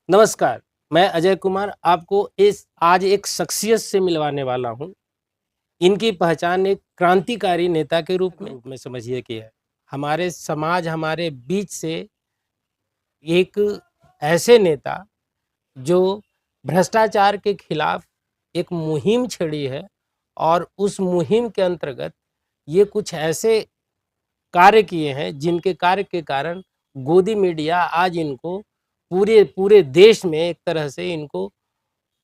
नमस्कार, मैं अजय कुमार आपको इस आज एक शख्सियत से मिलवाने वाला हूँ। इनकी पहचान एक क्रांतिकारी नेता के रूप में समझिए कि है। हमारे समाज, हमारे बीच से एक ऐसे नेता जो भ्रष्टाचार के खिलाफ एक मुहिम छेड़ी है और उस मुहिम के अंतर्गत ये कुछ ऐसे कार्य किए हैं जिनके कार्य के कारण गोदी मीडिया आज इनको पूरे पूरे देश में एक तरह से इनको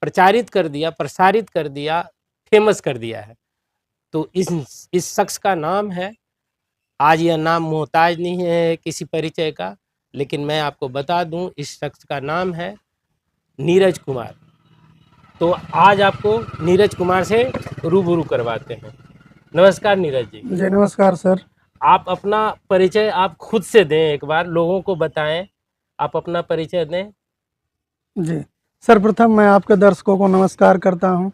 प्रचारित कर दिया, प्रसारित कर दिया, फेमस कर दिया है। तो इस शख्स का नाम है, आज यह नाम मोहताज नहीं है किसी परिचय का, लेकिन मैं आपको बता दूं इस शख्स का नाम है नीरज कुमार। तो आज आपको नीरज कुमार से रूबरू करवाते हैं। नमस्कार नीरज जी। जी नमस्कार सर। आप अपना परिचय आप खुद से दें, एक बार लोगों को बताएं, आप अपना परिचय दें। जी सर्वप्रथम मैं आपके दर्शकों को नमस्कार करता हूं।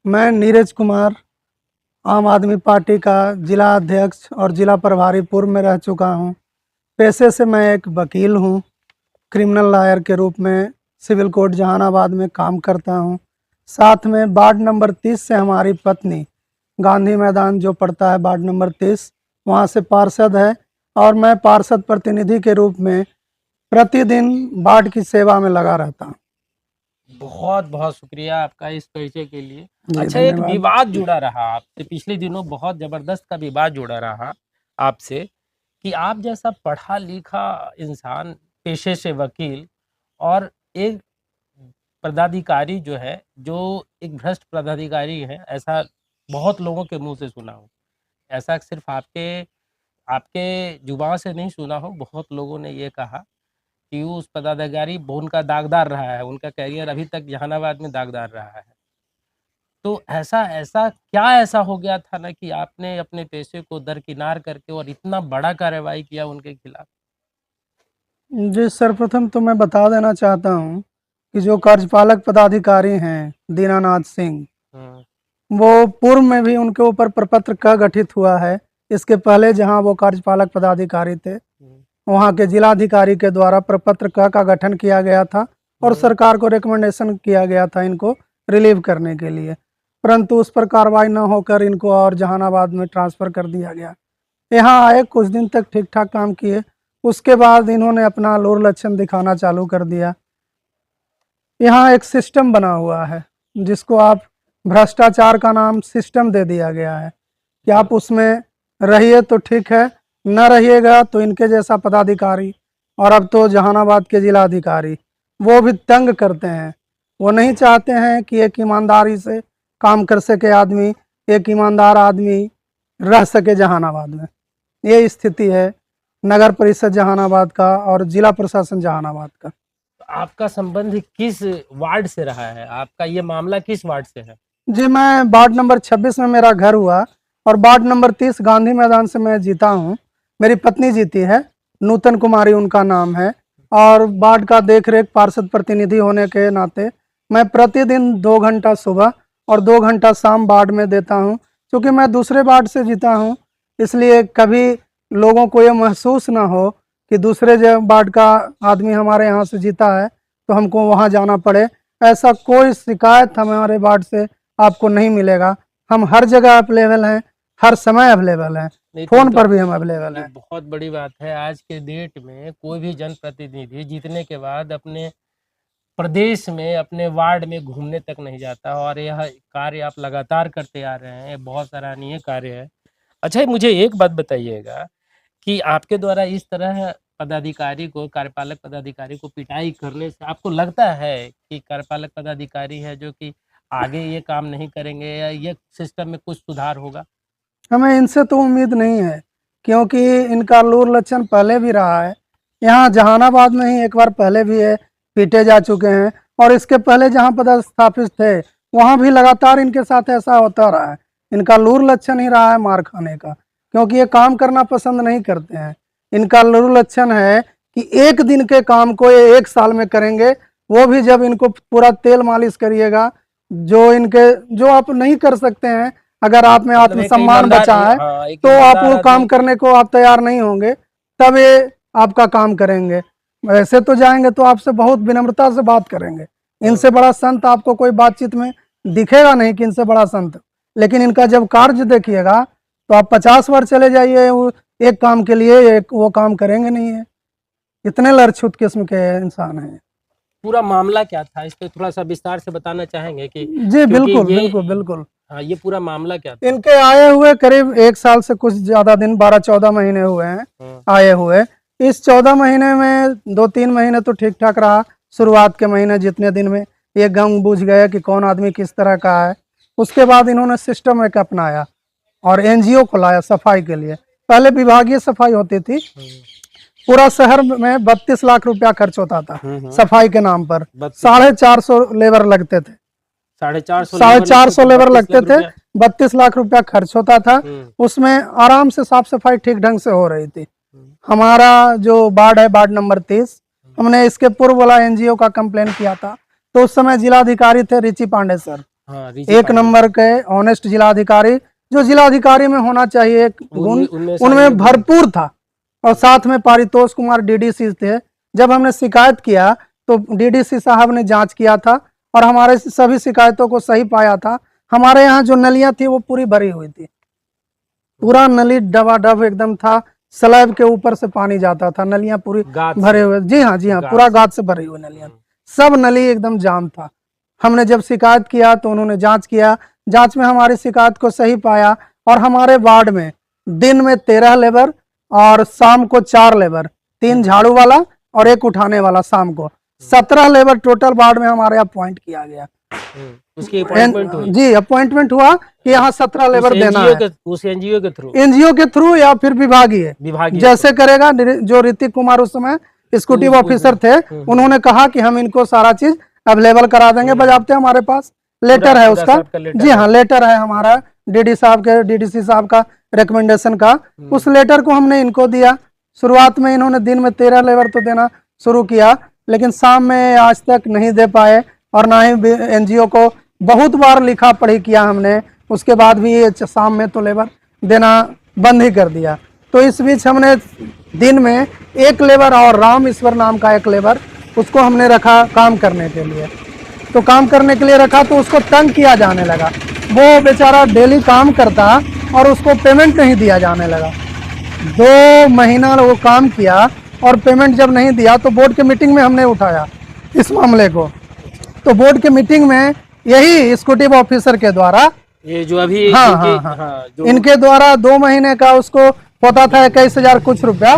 मैं नीरज कुमार आम आदमी पार्टी का जिला अध्यक्ष और जिला प्रभारी पूर्व में रह चुका हूं। पेशे से मैं एक वकील हूं। क्रिमिनल लॉयर के रूप में सिविल कोर्ट जहानाबाद में काम करता हूं। साथ में वार्ड नंबर 30 से हमारी पत्नी गांधी मैदान जो पड़ता है वार्ड नंबर 30, वहां से पार्षद है और मैं पार्षद प्रतिनिधि के रूप में प्रतिदिन वार्ड की सेवा में लगा रहता हूँ। बहुत बहुत शुक्रिया आपका इस परिचय के लिए। जी अच्छा, एक धन्यवाद। विवाद जुड़ा रहा आपसे पिछले दिनों, बहुत जबरदस्त का विवाद जुड़ा रहा आपसे कि आप जैसा पढ़ा लिखा इंसान, पेशे से वकील, और एक पदाधिकारी जो है, जो एक भ्रष्ट पदाधिकारी है, ऐसा बहुत लोगों के मुंह से सुना हूँ। ऐसा सिर्फ आपके आपके जुबान से नहीं सुना हो, बहुत लोगों ने ये कहा कि उस पदाधिकारी उनका दागदार रहा है, उनका करियर अभी तक जहानाबाद में दागदार रहा है। तो ऐसा ऐसा क्या ऐसा हो गया था ना कि आपने अपने पेशे को दरकिनार करके और इतना बड़ा कार्रवाई किया उनके खिलाफ? जी सर्वप्रथम तो मैं बता देना चाहता हूँ कि जो कार्यपालक पदाधिकारी हैं दीनानाथ सिंह, वो पूर्व में भी उनके ऊपर प्रपत्र का गठित हुआ है। इसके पहले जहाँ वो कार्यपालक पदाधिकारी थे, वहाँ के जिलाधिकारी के द्वारा प्रपत्र का गठन किया गया था और सरकार को रिकमेंडेशन किया गया था इनको रिलीव करने के लिए, परंतु उस पर कार्रवाई न होकर इनको और जहानाबाद में ट्रांसफ़र कर दिया गया। यहाँ आए, कुछ दिन तक ठीक ठाक काम किए, उसके बाद इन्होंने अपना लोर लक्षण दिखाना चालू कर दिया। यहाँ एक सिस्टम बना हुआ है जिसको आप भ्रष्टाचार का नाम सिस्टम दे दिया गया है कि आप उसमें रहिए तो ठीक है, न रहिएगा तो इनके जैसा पदाधिकारी और अब तो जहानाबाद के जिलाधिकारी वो भी तंग करते हैं। वो नहीं चाहते हैं कि एक ईमानदारी से काम कर सके आदमी, एक ईमानदार आदमी रह सके जहानाबाद में। ये स्थिति है नगर परिषद जहानाबाद का और जिला प्रशासन जहानाबाद का। आपका संबंध किस वार्ड से रहा है? आपका ये मामला किस वार्ड से है? जी मैं वार्ड नंबर 26 में मेरा घर हुआ और वार्ड नंबर 30 गांधी मैदान से मैं जीता हूँ। मेरी पत्नी जीती है, नूतन कुमारी उनका नाम है, और वार्ड का देखरेख पार्षद प्रतिनिधि होने के नाते मैं प्रतिदिन 2 घंटा सुबह और 2 घंटा शाम वार्ड में देता हूँ। क्योंकि मैं दूसरे वार्ड से जीता हूँ, इसलिए कभी लोगों को ये महसूस ना हो कि दूसरे वार्ड का आदमी हमारे यहाँ से जीता है तो हमको वहाँ जाना पड़े। ऐसा कोई शिकायत हमारे वार्ड से आपको नहीं मिलेगा। हम हर जगह अवेलेबल हैं, हर समय अवेलेबल हैं, फोन पर भी हम अवेलेबल हैं। बहुत बड़ी बात है। आज के डेट में कोई भी जनप्रतिनिधि जीतने के बाद अपने प्रदेश में, अपने वार्ड में घूमने तक नहीं जाता, और यह कार्य आप लगातार करते आ रहे हैं, बहुत सराहनीय कार्य है। अच्छा, मुझे एक बात बताइएगा कि आपके द्वारा इस तरह पदाधिकारी को, कार्यपालक पदाधिकारी को पिटाई करने से आपको लगता है कि कार्यपालक पदाधिकारी है जो कि आगे ये काम नहीं करेंगे या ये सिस्टम में कुछ सुधार होगा? हमें इनसे तो उम्मीद नहीं है, क्योंकि इनका लोर लक्षण पहले भी रहा है। यहाँ जहानाबाद में ही एक बार पहले भी है, पीटे जा चुके हैं, और इसके पहले जहाँ पदस्थापित थे वहाँ भी लगातार इनके साथ ऐसा होता रहा है। इनका लोर लक्षण ही रहा है मार खाने का, क्योंकि ये काम करना पसंद नहीं करते हैं। इनका लोर लक्षण है कि एक दिन के काम को ये 1 साल में करेंगे, वो भी जब इनको पूरा तेल मालिश करिएगा, जो आप नहीं कर सकते हैं। अगर आप में आत्मसम्मान बचा है तो आप वो काम करने को आप तैयार नहीं होंगे, तब ये आपका काम करेंगे। ऐसे तो जाएंगे तो आपसे बहुत विनम्रता से बात करेंगे, इनसे बड़ा संत आपको कोई बातचीत में दिखेगा नहीं कि इनसे बड़ा संत। लेकिन इनका जब कार्य देखिएगा तो आप 50 बार चले जाइए, वो एक काम के लिए एक वो काम करेंगे नहीं है। इतने लड़छुत किस्म के इंसान हैं। पूरा मामला क्या था, इस पे थोड़ा सा विस्तार से बताना चाहेंगे कि जी बिल्कुल बिल्कुल बिल्कुल। हाँ, ये पूरा मामला क्या था? इनके आए हुए करीब 1 साल से कुछ ज्यादा दिन, 12-14 महीने हुए हैं आए हुए। इस 14 महीने में 2-3 महीने तो ठीक ठाक रहा। शुरुआत के महीने जितने दिन में ये गम बुझ गया कि कौन आदमी किस तरह का है। उसके बाद इन्होंने सिस्टम एक अपनाया और एनजीओ को लाया सफाई के लिए। पहले विभागीय सफाई होती थी, पूरा शहर में 32 लाख रुपया खर्च होता था सफाई के नाम पर। 450 लेबर लगते थे, 450 लेबर लगते थे, 32 लाख रुपया खर्च होता था। उसमें आराम से साफ सफाई ठीक ढंग से हो रही थी। हमारा जो वार्ड है, वार्ड नंबर 30, हमने इसके पूर्व वाला एनजीओ का कंप्लेन किया था। तो उस समय जिलाधिकारी थे रिची पांडे सर, एक नंबर के ऑनेस्ट जिलाधिकारी, जो जिलाधिकारी में होना चाहिए एक गुण उनमें भरपूर था। और साथ में पारितोष कुमार डीडीसी थे। जब हमने शिकायत किया तो डीडीसी साहब ने जांच किया था और हमारे सभी शिकायतों को सही पाया था। हमारे यहाँ जो नलियां थी वो पूरी भरी हुई थी, पूरा नली डबाडब एकदम था, स्लैब के ऊपर से पानी जाता था, नलियां पूरी भरे हुए। जी हाँ, पूरा गाद से भरी हुई नलियां, सब नली एकदम जाम था। हमने जब शिकायत किया तो उन्होंने जांच किया, जांच में हमारी शिकायत को सही पाया और हमारे वार्ड में दिन में 13 लेबर और शाम को 4 लेबर, 3 झाड़ू वाला और 1 उठाने वाला, शाम को 17 लेबर टोटल वार्ड में हमारे अपॉइंट किया गया। उसकी अपॉइंटमेंट हुई? जी, अपॉइंटमेंट हुआ कि यहाँ 17 लेबर देना है उस एनजीओ के थ्रू या फिर विभागीय जैसे करेगा। जो ऋतिक कुमार उस समय एग्जीक्यूटिव ऑफिसर थे, उन्होंने कहा कि हम इनको सारा चीज अवेलेबल करा देंगे बजाबते। हमारे पास लेटर है उसका, जी हाँ, लेटर है हमारा डीडीसी साहब का रिकमेंडेशन का। उस लेटर को हमने इनको दिया। शुरुआत में इन्होंने दिन में 13 लेबर तो देना शुरू किया, लेकिन शाम में आज तक नहीं दे पाए और ना ही एनजीओ को बहुत बार लिखा पढ़ी किया हमने। उसके बाद भी ये शाम में तो लेबर देना बंद ही कर दिया। तो इस बीच हमने दिन में 1 लेबर और राम ईश्वर नाम का 1 लेबर, उसको हमने रखा काम करने के लिए। तो काम करने के लिए रखा तो उसको तंग किया जाने लगा। वो बेचारा डेली काम करता और उसको पेमेंट नहीं दिया जाने लगा। 2 महीना वो काम किया और पेमेंट जब नहीं दिया तो बोर्ड के मीटिंग में हमने उठाया इस मामले को। तो बोर्ड के मीटिंग में यही एग्जीक्यूटिव ऑफिसर के द्वारा, ये जो अभी इनके द्वारा 2 महीने का उसको होता था 21,000 कुछ रुपया,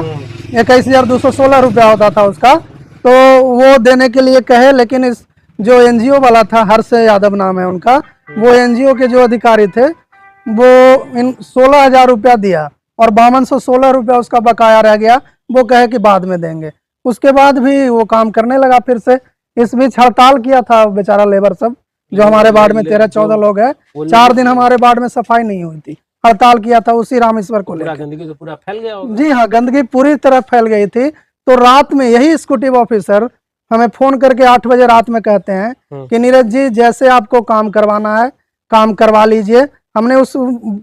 21,216 रुपया होता था उसका। तो वो देने के लिए कहे, लेकिन इस जो एनजीओ वाला था, हर्ष यादव नाम है उनका, वो एनजीओ के जो अधिकारी थे, वो इन 16,000 रुपया दिया और 5216 रुपया उसका बकाया रह गया। वो कहे कि बाद में देंगे। उसके बाद भी वो काम करने लगा फिर से। इस बीच हड़ताल किया था बेचारा लेबर सब, जो हमारे वार्ड में 13-14 लोग हैं। 4 दिन हमारे वार्ड में सफाई नहीं हुई थी, हड़ताल किया था उसी रामेश्वर को लेकर। गंदगी तो पूरा फैल गया होगा। जी हाँ, गंदगी पूरी तरह फैल गई थी। तो रात में यही एग्जीक्यूटिव ऑफिसर हमें फोन करके 8 बजे रात में कहते हैं कि नीरज जी, जैसे आपको काम करवाना है काम करवा लीजिए। हमने उस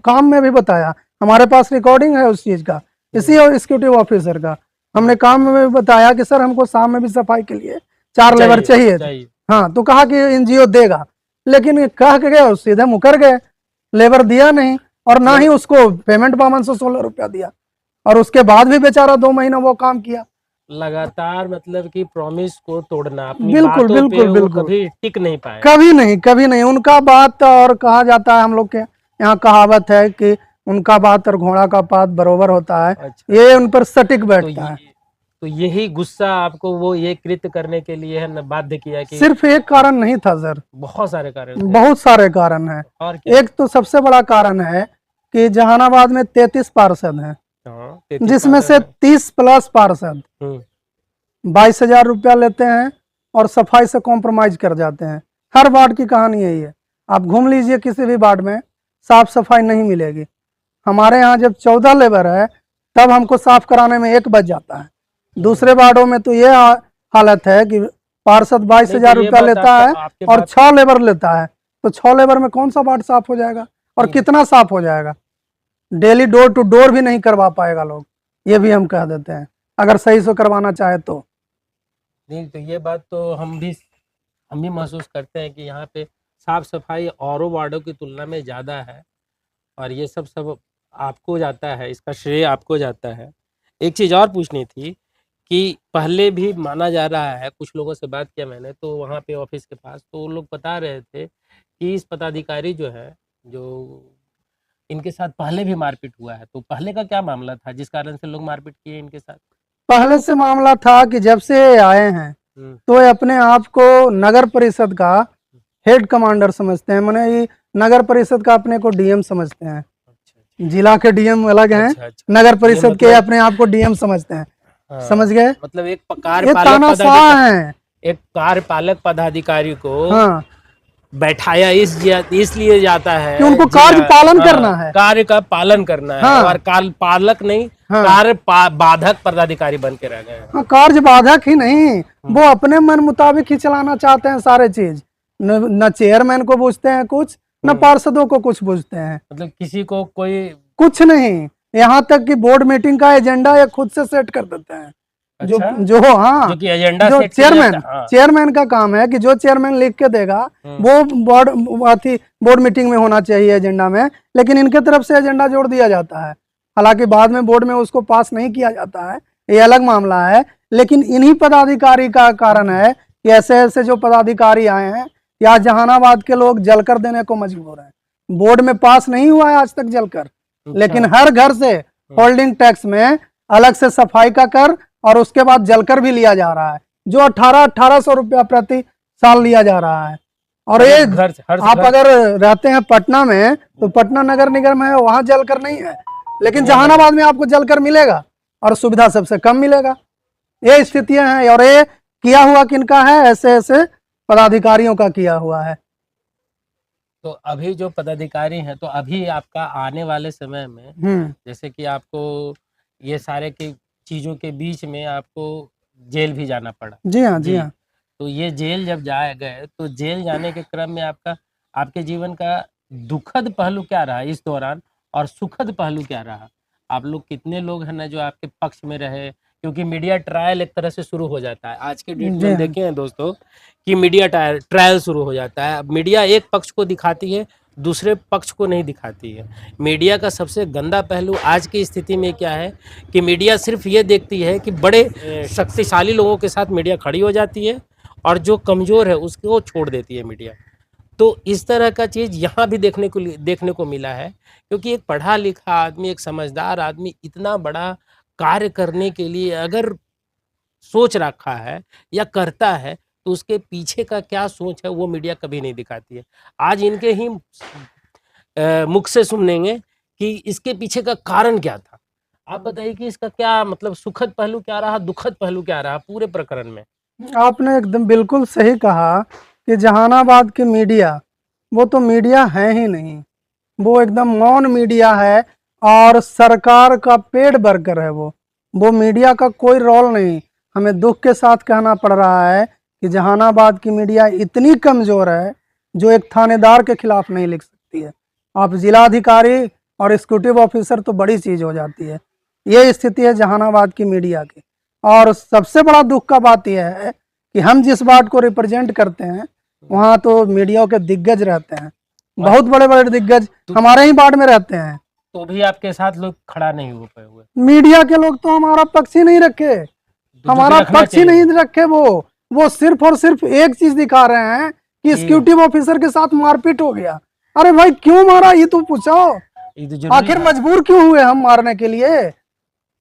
काम में भी बताया, हमारे पास रिकॉर्डिंग है उस चीज का, इसी एग्जीक्यूटिव ऑफिसर का। हमने काम में भी बताया कि सर हमको शाम में भी सफाई के लिए 4 लेबर चाहिए। हाँ, तो कहा कि एनजीओ देगा, लेकिन कह के गए सीधे मुकर गए, लेबर दिया नहीं और ना ही उसको पेमेंट 5216 रुपया दिया। और उसके बाद भी बेचारा 2 महीना वो काम किया लगातार। मतलब कि प्रॉमिस को तोड़ना, अपनी बिल्कुल बातों बिल्कुल पे बिल्कुल कभी टिक नहीं पाए, कभी नहीं उनका बात। और कहा जाता है, हम लोग के यहाँ कहावत है कि उनका बात और घोड़ा का पात बरोबर होता है। अच्छा। ये उन पर सटीक बैठता है। तो यही गुस्सा आपको वो ये कृत्य करने के लिए है न बाध्य किया कि? सिर्फ एक कारण नहीं था सर, बहुत सारे कारण थे। बहुत सारे कारण हैं। और क्या? एक तो सबसे बड़ा कारण है कि जहानाबाद में 33 पार्षद हैं, जिसमें से 30 प्लस पार्षद 22,000 रुपया लेते हैं और सफाई से कॉम्प्रोमाइज कर जाते हैं। हर वार्ड की कहानी यही है। आप घूम लीजिए, किसी भी वार्ड में साफ सफाई नहीं मिलेगी। हमारे यहाँ जब 14 लेबर है तब हमको साफ कराने में 1 बज जाता है। दूसरे वार्डों में तो ये हालत है कि पार्षद 22,000 रुपया लेता है और 6 लेबर लेता है। तो 6 लेबर में कौन सा वार्ड साफ हो जाएगा और कितना साफ हो जाएगा? डेली डोर टू डोर भी नहीं करवा पाएगा लोग, ये भी हम कह देते हैं, अगर सही से करवाना चाहे तो। नहीं तो ये बात तो हम भी महसूस करते हैं कि यहाँ पे साफ सफाई औरों वार्डों की तुलना में ज़्यादा है, और ये सब आपको जाता है, इसका श्रेय आपको जाता है। एक चीज़ और पूछनी थी कि पहले भी माना जा रहा है, कुछ लोगों से बात किया मैंने तो वहाँ पे ऑफिस के पास, तो वो लोग बता रहे थे कि इस पदाधिकारी जो है, जो इनके साथ पहले भी मारपीट हुआ है। तो पहले का क्या मामला था जिस कारण से लोग मारपीट किए इनके साथ? पहले से मामला था कि जब से ये आए हैं तो ये अपने आप को नगर परिषद का हेड कमांडर समझते हैं, माने ये नगर परिषद का अपने को डीएम समझते हैं। जिला के डीएम अलग हैं, नगर परिषद के अपने आप को डीएम समझते हैं। हाँ, समझ गए? मतलब एक ये तानाशाह हैं। एक कार्यपालक पदाधिकारी को हाँ, बैठाया इसलिए जाता है कि उनको कार्य पालन करना है, कार्य का पालन करना है। हाँ, और कार्यपालक नहीं, कार्य बाधक पदाधिकारी बन के रह गए। हाँ, कार्य बाधक ही नहीं, वो अपने मन मुताबिक ही चलाना चाहते हैं सारे चीज। न चेयरमैन को पूछते हैं कुछ, न पार्षदों को कुछ पूछते हैं, मतलब किसी को कोई कुछ नहीं। यहाँ तक कि बोर्ड मीटिंग का एजेंडा ये खुद से सेट कर देते हैं। अच्छा? जो हाँ, जो कि एजेंडा जो सेट किया चेयरमैन जाता है, हाँ। चेयरमैन का काम है कि जो चेयरमैन लिख के देगा वो बोर्ड मीटिंग में होना चाहिए एजेंडा में, लेकिन इनके तरफ से एजेंडा जोड़ दिया जाता है। हालांकि बाद में बोर्ड में उसको पास नहीं किया जाता है, ये अलग मामला है। लेकिन इन्हीं पदाधिकारी का कारण है कि ऐसे ऐसे जो पदाधिकारी आए हैं, या जहानाबाद के लोग जलकर देने को मजबूर हैं। बोर्ड में पास नहीं हुआ है आज तक जलकर, लेकिन हर घर से होल्डिंग टैक्स में अलग से सफाई का कर और उसके बाद जलकर भी लिया जा रहा है, जो 1800 रुपया प्रति साल लिया जा रहा है। और ये आप अगर रहते हैं पटना में तो पटना नगर निगम है, वहां जलकर नहीं है, लेकिन जहानाबाद में आपको जलकर मिलेगा और सुविधा सबसे कम मिलेगा। ये स्थितियां हैं, और ये किया हुआ किनका है? ऐसे ऐसे पदाधिकारियों का किया हुआ है। तो अभी जो पदाधिकारी हैं, तो अभी आपका आने वाले समय में जैसे कि आपको ये सारे की चीजों के बीच में आपको जेल भी जाना पड़ा। जी हाँ, जी हाँ। तो ये जेल जब जाए गए, तो जेल जाने के क्रम में आपके जीवन का दुखद पहलू क्या रहा इस दौरान, और सुखद पहलू क्या रहा? आप लोग कितने लोग हैं ना जो आपके पक्ष में रहे? क्योंकि मीडिया ट्रायल एक तरह से शुरू हो जाता है आज के डेट में। देखे हैं दोस्तों कि मीडिया ट्रायल शुरू हो जाता है। अब मीडिया एक पक्ष को दिखाती है, दूसरे पक्ष को नहीं दिखाती है। मीडिया का सबसे गंदा पहलू आज की स्थिति में क्या है कि मीडिया सिर्फ ये देखती है कि बड़े शक्तिशाली लोगों के साथ मीडिया खड़ी हो जाती है और जो कमज़ोर है उसको छोड़ देती है मीडिया। तो इस तरह का चीज़ यहाँ भी देखने को मिला है, क्योंकि एक पढ़ा लिखा आदमी, एक समझदार आदमी इतना बड़ा कार्य करने के लिए अगर सोच रखा है या करता है, तो उसके पीछे का क्या सोच है वो मीडिया कभी नहीं दिखाती है। आज इनके ही मुख से सुनेंगे कि इसके पीछे का कारण क्या था। आप बताइए कि इसका क्या मतलब सुखद पहलू क्या रहा, दुखद पहलू क्या रहा पूरे प्रकरण में? आपने एकदम बिल्कुल सही कहा कि जहानाबाद की मीडिया, वो तो मीडिया है ही नहीं, वो एकदम मौन मीडिया है और सरकार का पेट बर्गर है। वो मीडिया का कोई रोल नहीं। हमें दुख के साथ कहना पड़ रहा है कि जहानाबाद की मीडिया इतनी कमज़ोर है जो एक थानेदार के खिलाफ नहीं लिख सकती है। आप जिलाधिकारी और एग्जीक्यूटिव ऑफिसर तो बड़ी चीज़ हो जाती है। ये स्थिति है जहानाबाद की मीडिया की। और सबसे बड़ा दुख का बात यह है कि हम जिस वार्ड को रिप्रेजेंट करते हैं वहाँ तो मीडिया के दिग्गज रहते हैं, बहुत बड़े बड़े दिग्गज हमारे ही वार्ड में रहते हैं, तो भी आपके साथ लोग खड़ा नहीं हो पाए हुए। मीडिया के लोग तो हमारा पक्ष ही नहीं रखे, हमारा पक्ष ही नहीं रखे। वो सिर्फ और सिर्फ एक चीज दिखा रहे हैं कि एग्जीक्यूटिव ऑफिसर के साथ मारपीट हो गया। अरे भाई क्यों मारा ये तो पूछो, आखिर मजबूर क्यों हुए हम मारने के लिए?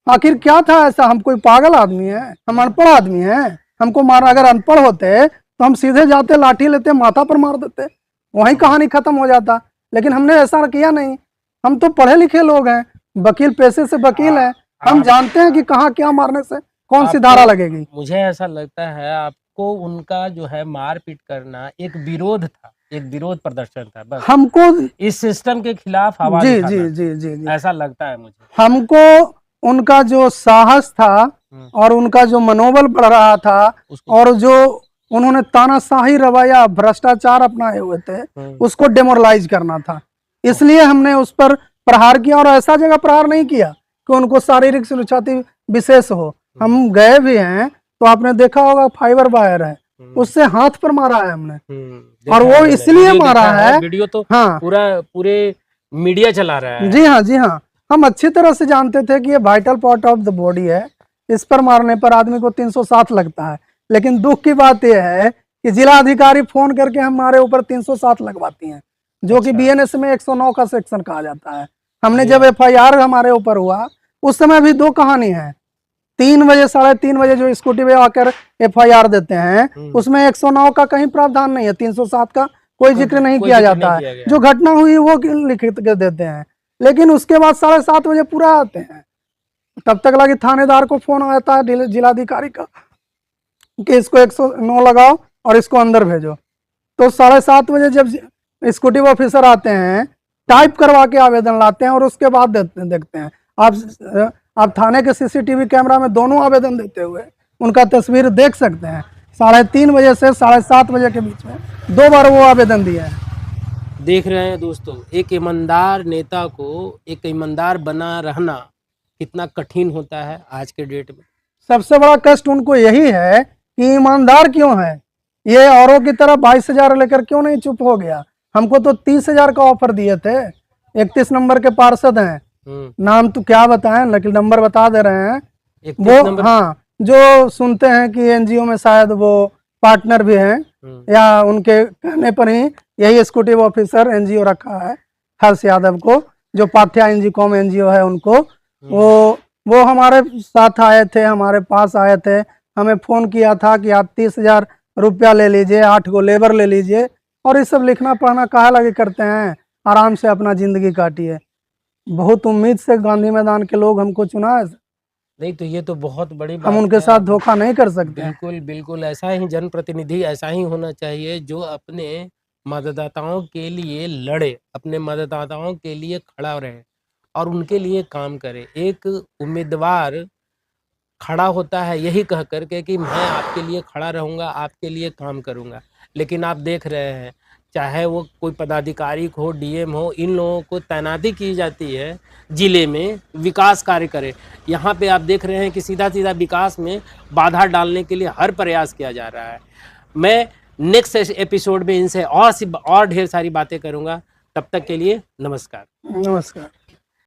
आखिर क्या था ऐसा? हम कोई पागल आदमी है? हम अनपढ़ आदमी है? हमको मारा? अगर अनपढ़ होते तो हम सीधे जाते, लाठी लेते, माथा पर मार देते, वहीं कहानी खत्म हो जाता। लेकिन हमने ऐसा किया नहीं। हम तो पढ़े लिखे लोग हैं, वकील पेशे से वकील हैं, हम जानते हैं कि कहाँ क्या मारने से कौन सी धारा लगेगी। मुझे ऐसा लगता है आपको उनका जो है मारपीट करना एक विरोध था, एक विरोध प्रदर्शन था बस। हमको इस सिस्टम के खिलाफ आवाज उठाना, जी ऐसा लगता है मुझे। हमको उनका जो साहस था और उनका जो मनोबल बढ़ रहा था और जो उन्होंने तानाशाही रवैया, भ्रष्टाचार अपनाए हुए थे, उसको डेमोरलाइज करना था। इसलिए हमने उस पर प्रहार किया, और ऐसा जगह प्रहार नहीं किया कि उनको शारीरिक क्षति विशेष हो। हम गए भी हैं तो आपने देखा होगा फाइबर वायर है, उससे हाथ पर मारा है हमने। और वो इसलिए मारा है, वीडियो तो हाँ पूरे मीडिया चला रहा है। जी हाँ, जी हाँ। हम अच्छी तरह से जानते थे कि ये vital part of the body है, इस पर मारने पर आदमी को 307 लगता है। लेकिन दुख की बात यह है कि जिला अधिकारी फोन करके हमारे ऊपर 307 लगवाती हैं, जो कि बीएनएस में 109 का सेक्शन कहा जाता है। हमने जब एफआईआर हमारे ऊपर हुआ उस समय भी दो कहानी है। 3 बजे 3:30 बजे जो स्कूटी पे आकर एफआईआर देते हैं उसमें 109 का कहीं प्रावधान नहीं है, 307 का कोई जिक्र नहीं किया जाता है। जो घटना हुई वो लिखित के देते हैं, लेकिन उसके बाद 7:30 बजे पूरा आते हैं। तब तक लगे थानेदार को फोन आता है जिलाधिकारी का कि इसको 109 लगाओ और इसको अंदर भेजो। तो 7:30 बजे जब स्कूटी ऑफिसर आते हैं, टाइप करवा के आवेदन लाते हैं और उसके बाद देखते हैं। आप थाने के सीसीटीवी कैमरा में दोनों आवेदन देते हुए उनका तस्वीर देख सकते हैं। 3:30 बजे से 7:30 बजे के बीच में 2 बार वो आवेदन दिया है। देख रहे हैं दोस्तों, एक ईमानदार नेता को एक ईमानदार बना रहना कितना कठिन होता है आज के डेट में। सबसे बड़ा कष्ट उनको यही है कि ईमानदार क्यों है, ये औरों की तरह 22,000 लेकर क्यों नहीं चुप हो गया। हमको तो 30,000 का ऑफर दिए थे। 31 नंबर के पार्षद हैं, नाम तो क्या बताएं, लेकिन नंबर बता दे रहे हैं वो। हाँ, जो सुनते हैं कि एनजीओ में शायद वो पार्टनर भी हैं, या उनके कहने पर ही यही एग्जीक्यूटिव ऑफिसर एनजीओ रखा है हर्ष यादव को, जो पाठ्या एनजीकॉम एनजीओ है उनको। वो हमारे साथ आए थे, हमारे पास आए थे, हमें फोन किया था कि आप 30,000 रुपया ले लीजिए, 8 गो लेबर ले लीजिए, और ये सब लिखना पढ़ना काहे लगे करते हैं, आराम से अपना जिंदगी काटिए। बहुत उम्मीद से गांधी मैदान के लोग हमको चुना है। नहीं तो ये तो बहुत बड़ी बात, हम उनके साथ धोखा नहीं कर सकते। बिल्कुल बिल्कुल, ऐसा ही जनप्रतिनिधि ऐसा ही होना चाहिए जो अपने मतदाताओं के लिए लड़े, अपने मतदाताओं के लिए खड़ा रहे और उनके लिए काम करे। एक उम्मीदवार खड़ा होता है यही कह करके कि मैं आपके लिए खड़ा रहूँगा, आपके लिए काम करूँगा, लेकिन आप देख रहे हैं चाहे वो कोई पदाधिकारी हो, डीएम हो, इन लोगों को तैनाती की जाती है ज़िले में विकास कार्य करे। यहाँ पे आप देख रहे हैं कि सीधा सीधा विकास में बाधा डालने के लिए हर प्रयास किया जा रहा है। मैं नेक्स्ट एपिसोड में इनसे और ढेर सारी बातें करूँगा। तब तक के लिए नमस्कार। नमस्कार।